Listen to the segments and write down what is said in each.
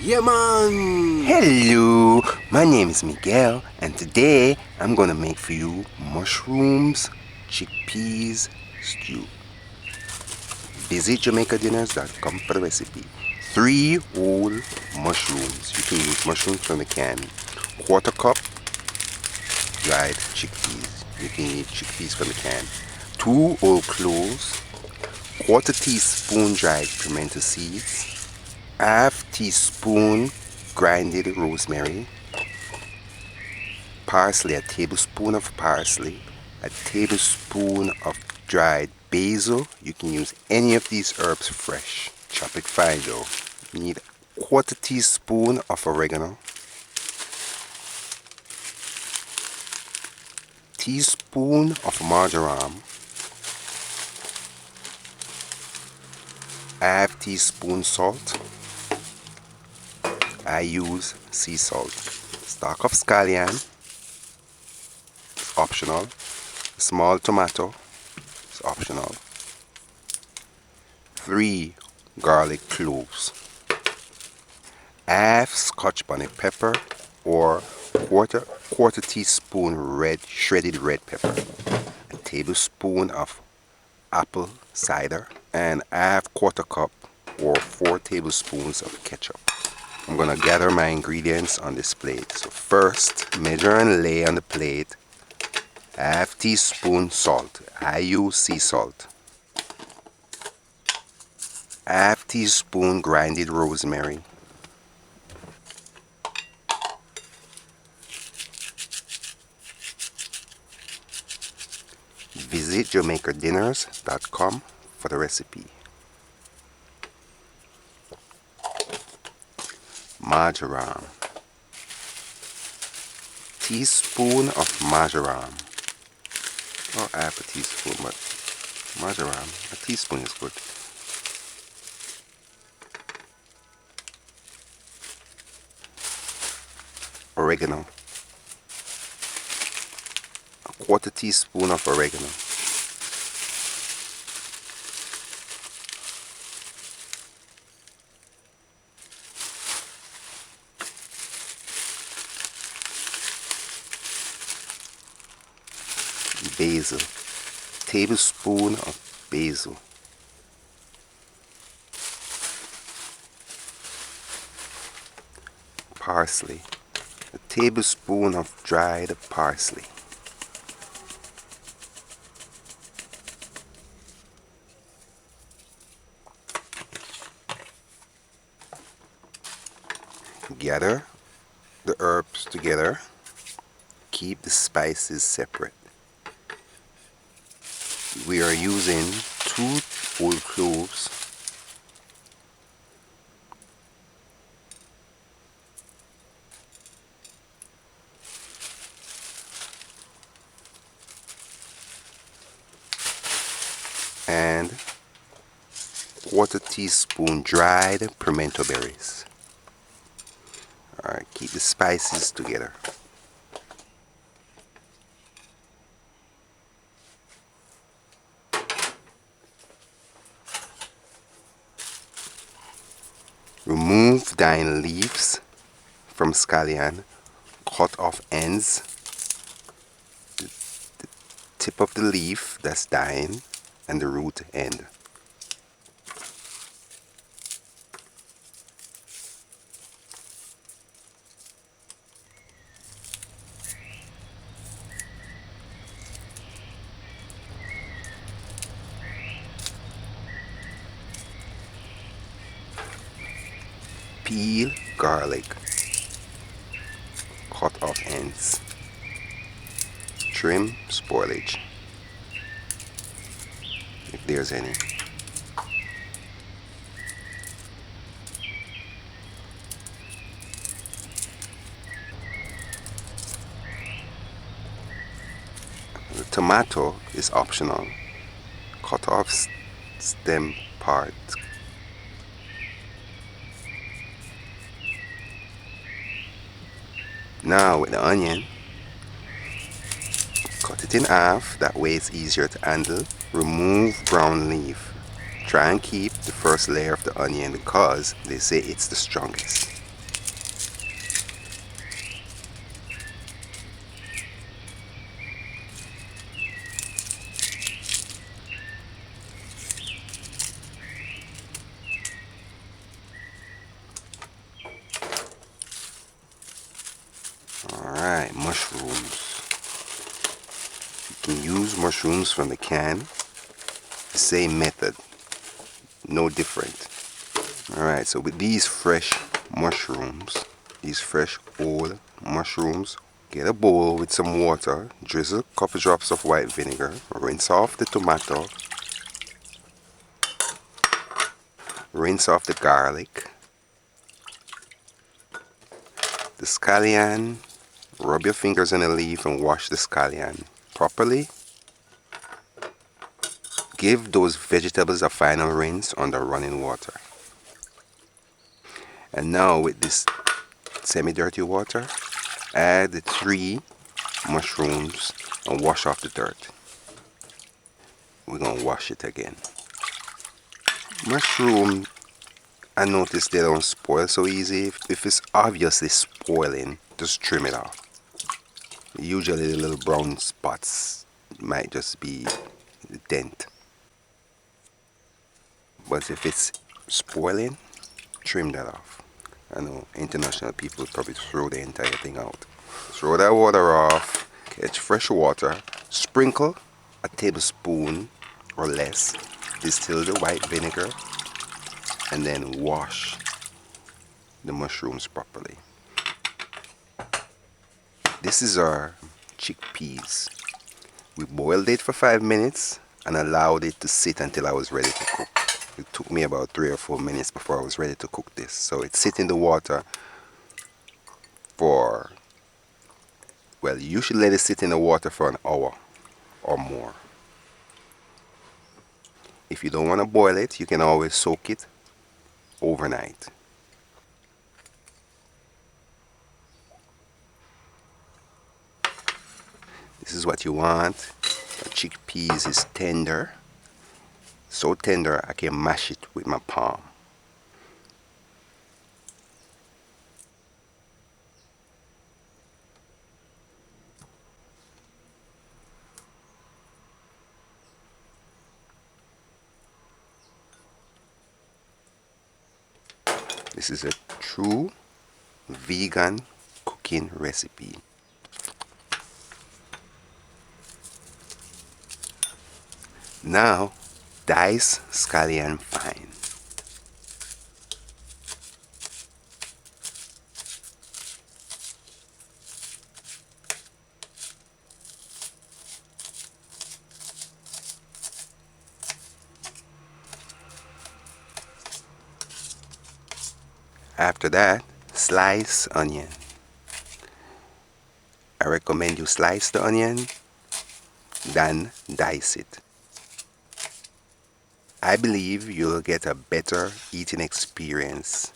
Yeah, man! Hello, my name is Miguel, and today I'm gonna make for you mushrooms chickpeas stew. Visit JamaicaDinners.com for the recipe. 3 whole mushrooms. You can use mushrooms from the can. Quarter cup dried chickpeas. You can use chickpeas from the can. 2 whole cloves. Quarter teaspoon dried pimento seeds. Half teaspoon grinded rosemary, parsley, a tablespoon of parsley, a tablespoon of dried basil. You can use any of these herbs fresh. Chop it fine though. You need a quarter teaspoon of oregano, teaspoon of marjoram, half teaspoon salt. I use sea salt. Stalk of scallion, it's optional. Small tomato, it's optional. 3 garlic cloves. Half Scotch bonnet pepper or quarter teaspoon shredded red pepper. A tablespoon of apple cider and half quarter cup or 4 tablespoons of ketchup. I'm gonna gather my ingredients on this plate. So first, measure and lay on the plate half teaspoon salt. I use sea salt. Half teaspoon grinded rosemary. Visit JamaicaDinners.com for the recipe. Marjoram. Teaspoon of marjoram. Or half a teaspoon, but marjoram, a teaspoon is good. Oregano. A quarter teaspoon of oregano. Basil, tablespoon of basil. Parsley, a tablespoon of dried parsley. Gather the herbs together. Keep the spices separate. We are using 2 whole cloves, and quarter teaspoon dried pimento berries. Alright, keep the spices together. Remove dying leaves from scallion, cut off ends, the tip of the leaf that's dying, and the root end. Peel garlic, cut off ends, trim spoilage if there's any. The tomato is optional. Cut off stem part. Now with the onion, cut it in half, that way it's easier to handle. Remove brown leaf. Try and keep the first layer of the onion because they say it's the strongest. mushrooms. You can use mushrooms from the can. The same method, no different. Alright, so with these fresh mushrooms, these fresh whole mushrooms, get a bowl with some water, drizzle a couple drops of white vinegar, rinse off the tomato, rinse off the garlic, the scallion, rub your fingers on the leaf and wash the scallion properly. Give those vegetables a final rinse under running water. And now with this semi-dirty water, add the 3 mushrooms and wash off the dirt. We're going to wash it again. Mushroom, I noticed they don't spoil so easy. If it's obviously spoiling, just trim it off. Usually the little brown spots might just be the dent. But if it's spoiling, trim that off. I know international people would probably throw the entire thing out. Throw that water off, catch fresh water, sprinkle a tablespoon or less, distill the white vinegar, and then wash the mushrooms properly. This is our chickpeas. We boiled it for 5 minutes and allowed it to sit until I was ready to cook. It took me about 3 or 4 minutes before I was ready to cook this. So it sit in the water for, well, you should let it sit in the water for an hour or more. If you don't want to boil it, you can always soak it overnight. This is what you want. The chickpeas is tender. So tender I can mash it with my palm. This is a true vegan cooking recipe. Now dice scallion fine. After that, slice onion. I recommend you slice the onion, then dice it. I believe you'll get a better eating experience.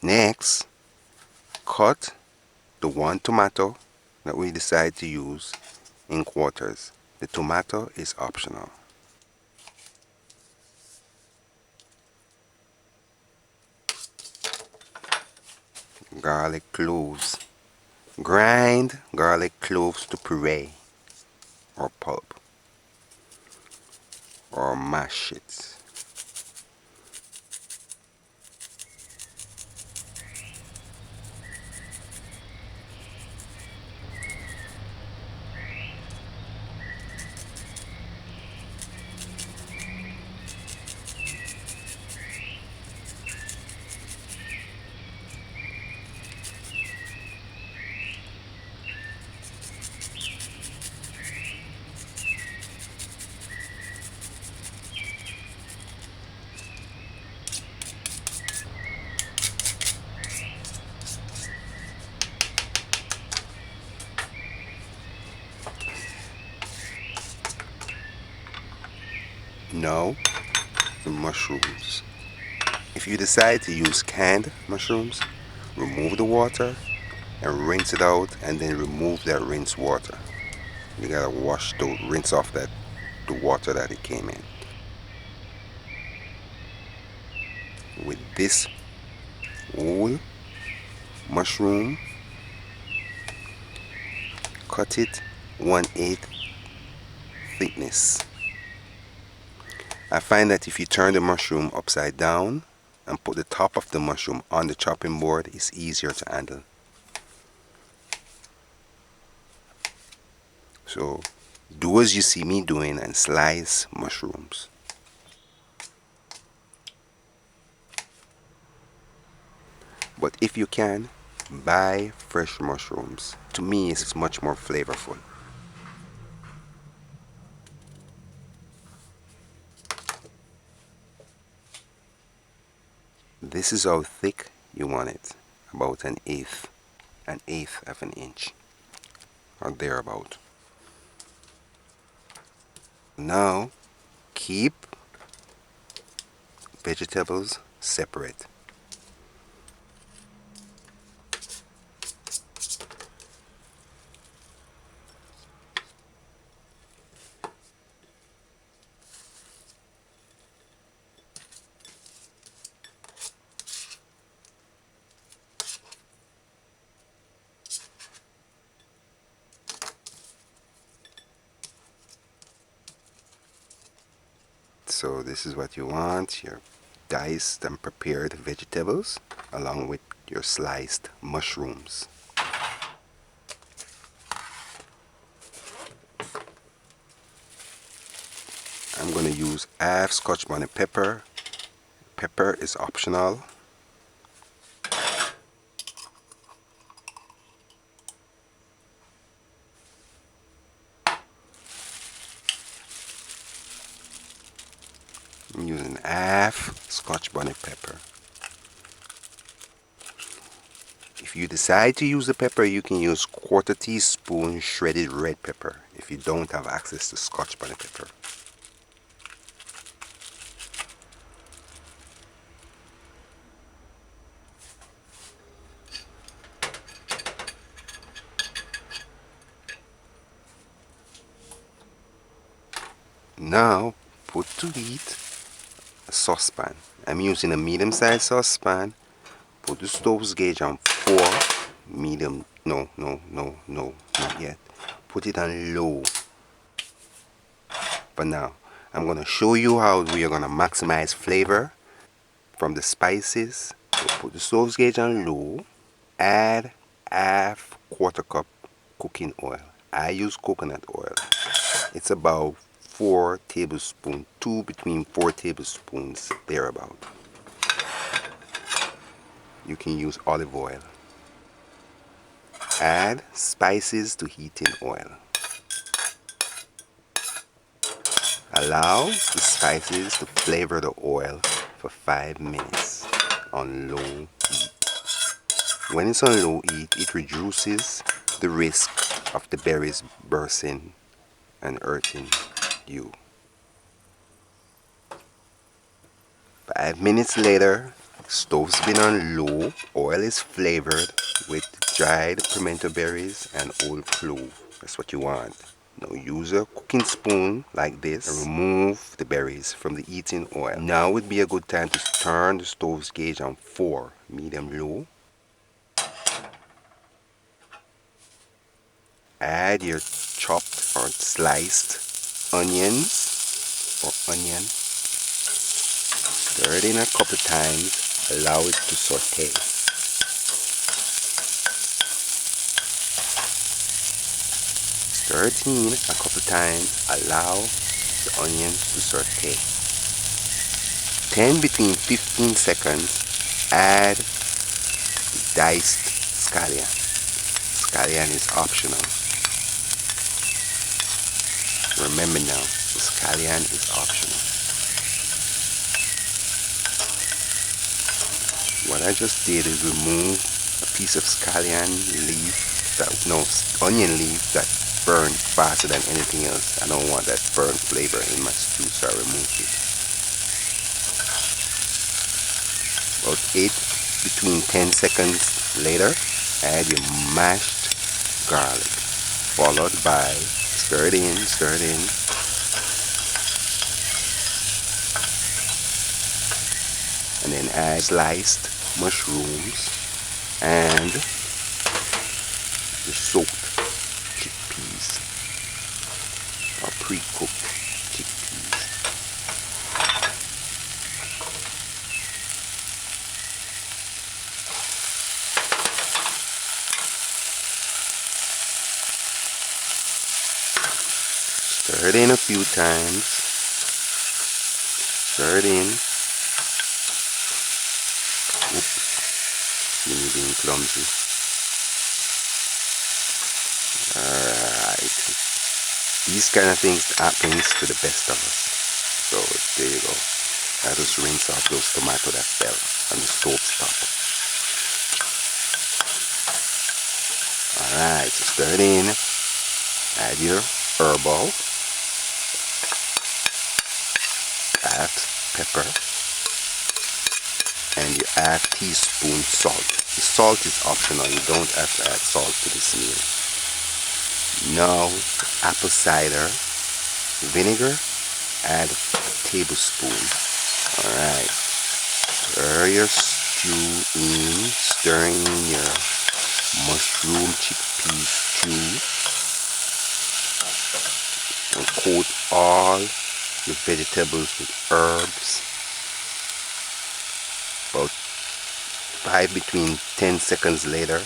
Next, cut the 1 tomato that we decide to use in quarters. The tomato is optional. Garlic cloves. Grind garlic cloves to puree or pulp, or mash it. Now, the mushrooms. If you decide to use canned mushrooms, remove the water and rinse it out, and then remove that rinsed water. You gotta rinse off the water that it came in. With this whole mushroom, cut it 1/8 thickness. I find that if you turn the mushroom upside down and put the top of the mushroom on the chopping board, it's easier to handle. So do as you see me doing and slice mushrooms. But if you can, buy fresh mushrooms. To me, it's much more flavorful. This is how thick you want it. About an eighth of an inch, or thereabout. Now, keep vegetables separate. So this is what you want, your diced and prepared vegetables along with your sliced mushrooms. I'm going to use half Scotch bonnet pepper. Pepper is optional. I'm using half Scotch bonnet pepper. If you decide to use the pepper, you can use 1/4 teaspoon shredded red pepper if you don't have access to Scotch bonnet pepper. Now put to heat a saucepan. I'm using a medium-sized saucepan. Put the stove's gauge on 4. Medium, no, not yet. Put it on low. But now, I'm going to show you how we are going to maximize flavor from the spices. So put the stove's gauge on low. Add half 1/4 cup cooking oil. I use coconut oil. It's about 4 tablespoons, between 4 tablespoons, thereabout. You can use olive oil. Add spices to heating oil. Allow the spices to flavor the oil for 5 minutes on low heat. When it's on low heat, it reduces the risk of the berries bursting and hurting you. 5 minutes later, stove's been on low, oil is flavored with dried pimento berries and old clove. That's what you want. Now use a cooking spoon like this and remove the berries from the heating oil. Now would be a good time to turn the stove's gauge on 4, medium-low. Add your chopped or sliced onions or onion. Stir it in a couple times. Allow it to saute. Stir it in a couple times. Allow the onions to saute. Then between 15 seconds, add the diced scallion. Scallion is optional. Remember now, the scallion is optional. What I just did is remove a piece of scallion leaf, onion leaf that burned faster than anything else. I don't want that burnt flavor in my stew, so I removed it. About between 10 seconds later, add your mashed garlic, followed by stir it in, and then add sliced mushrooms and the soaked chickpeas or pre-cooked chickpeas. Stir it in a few times. Stir it in. Oops, see me being clumsy. Alright. These kind of things happens to the best of us. So there you go. I just rinse off those tomatoes that fell on the stove top. Alright, so stir it in. Add your herbal. Add pepper. And you add teaspoon salt. The salt is optional. You don't have to add salt to this meal. Now, apple cider vinegar. Add a tablespoon. Alright. Stir your stew in. Stir in your mushroom chickpea stew. And coat all your vegetables with herbs. About between 10 seconds later,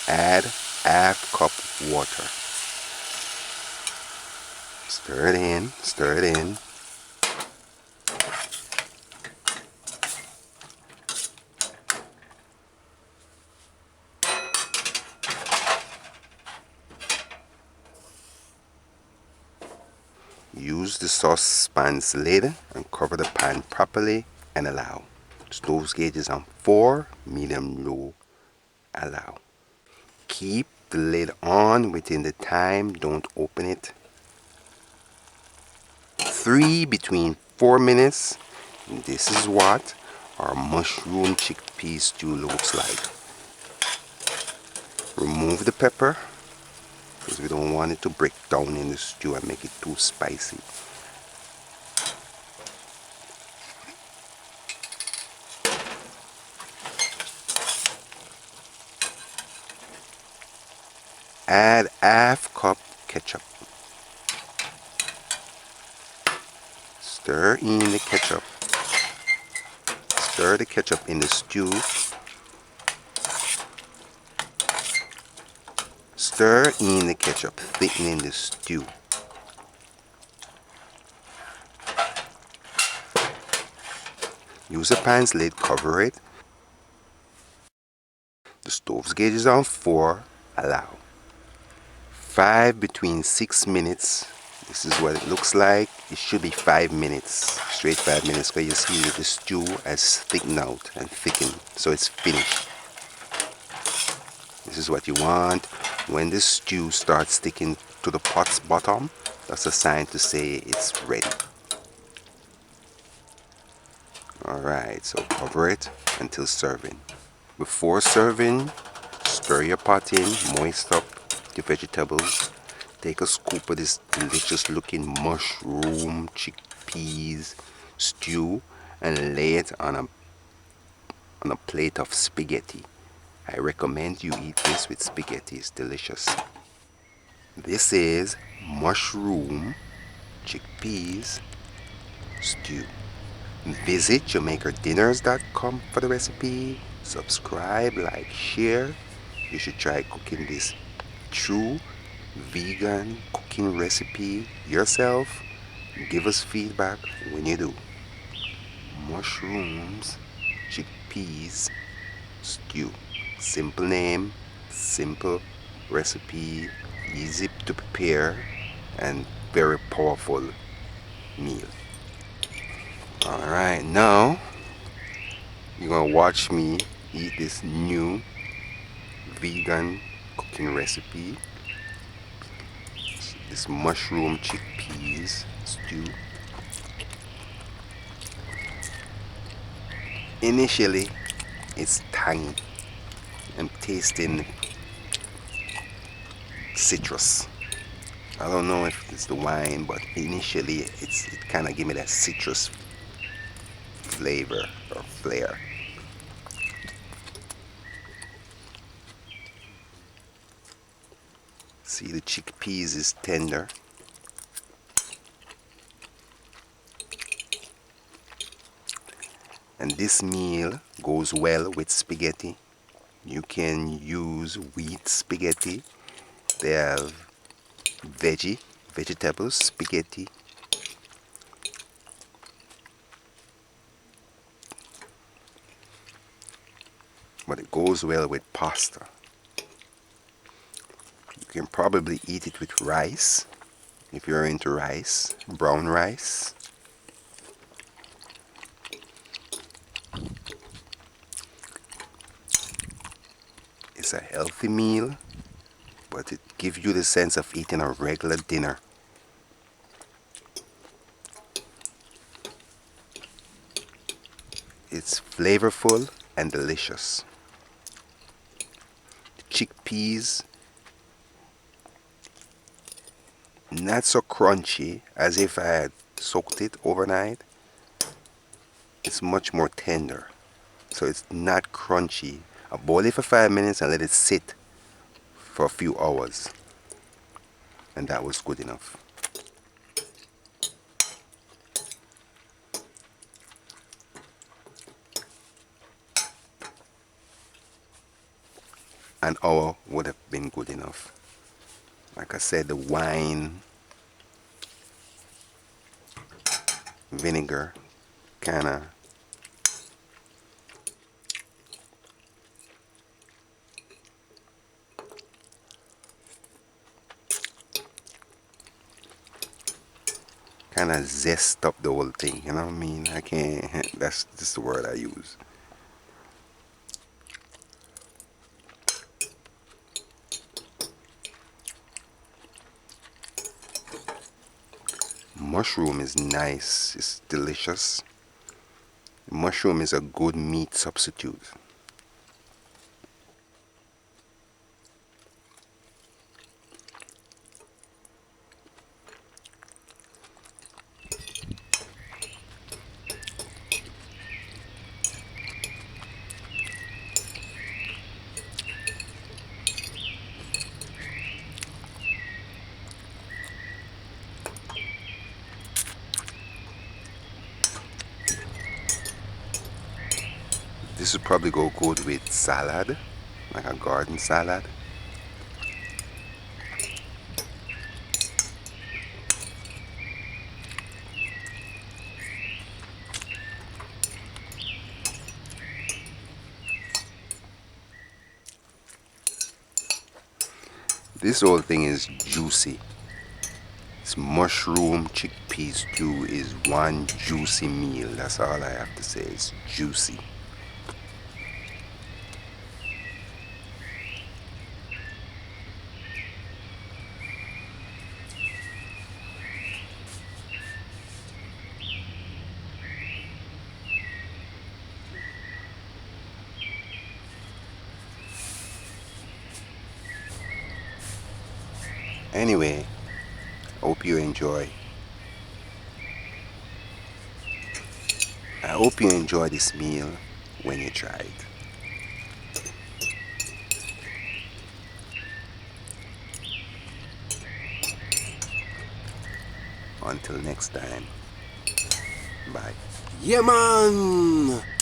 add half cup water. Stir it in, stir it in. Use the saucepan's lid and cover the pan properly and allow. Stove gauge is on 4, medium low, allow. Keep the lid on within the time, don't open it. 3 between 4 minutes. And this is what our mushroom chickpea stew looks like. Remove the pepper because we don't want it to break down in the stew and make it too spicy. Add half cup ketchup. Stir in the ketchup. Stir the ketchup in the stew. Stir in the ketchup, thickening the stew. Use a pan's lid, cover it. The stove's gauge is on 4, allow. 5 between 6 minutes. This is what it looks like. It should be 5 minutes, straight 5 minutes, because you see that the stew has thickened out and thickened, so it's finished. This is what you want. When the stew starts sticking to the pot's bottom, that's a sign to say it's ready. Alright, so cover it until serving. Before serving, stir your pot in, moist up the vegetables. Take a scoop of this delicious looking mushroom chickpeas stew and lay it on a plate of spaghetti. I recommend you eat this with spaghetti, it's delicious. This is mushroom chickpeas stew. Visit JamaicaDinners.com for the recipe. Subscribe, like, share. You should try cooking this true vegan cooking recipe yourself. Give us feedback when you do. Mushrooms chickpeas stew. Simple name, simple recipe, easy to prepare, and very powerful meal. Alright, now you're gonna watch me eat this new vegan cooking recipe. This mushroom chickpeas stew. Initially, it's tangy. I'm tasting citrus. I don't know if it's the wine, but initially it kind of gave me that citrus flavor or flair. See, the chickpeas is tender. And this meal goes well with spaghetti. You can use wheat spaghetti. They have vegetable spaghetti. But it goes well with pasta. You can probably eat it with rice if you're into rice, brown rice. It's a healthy meal, but it gives you the sense of eating a regular dinner. It's flavorful and delicious. Chickpeas, not so crunchy as if I had soaked it overnight. It's much more tender, so it's not crunchy. I boil it for 5 minutes and let it sit for a few hours, and that was good enough. An hour would have been good enough. Like I said, the wine, vinegar, kinda zest up the whole thing, you know what I mean? I can't, that's just the word I use. Mushroom is nice, it's delicious. Mushroom is a good meat substitute. This would probably go good with salad, like a garden salad. This whole thing is juicy. This mushroom chickpea stew is one juicy meal. That's all I have to say. It's juicy. Anyway, hope you enjoy. I hope you enjoy this meal when you try it. Until next time, bye. Yeah, man!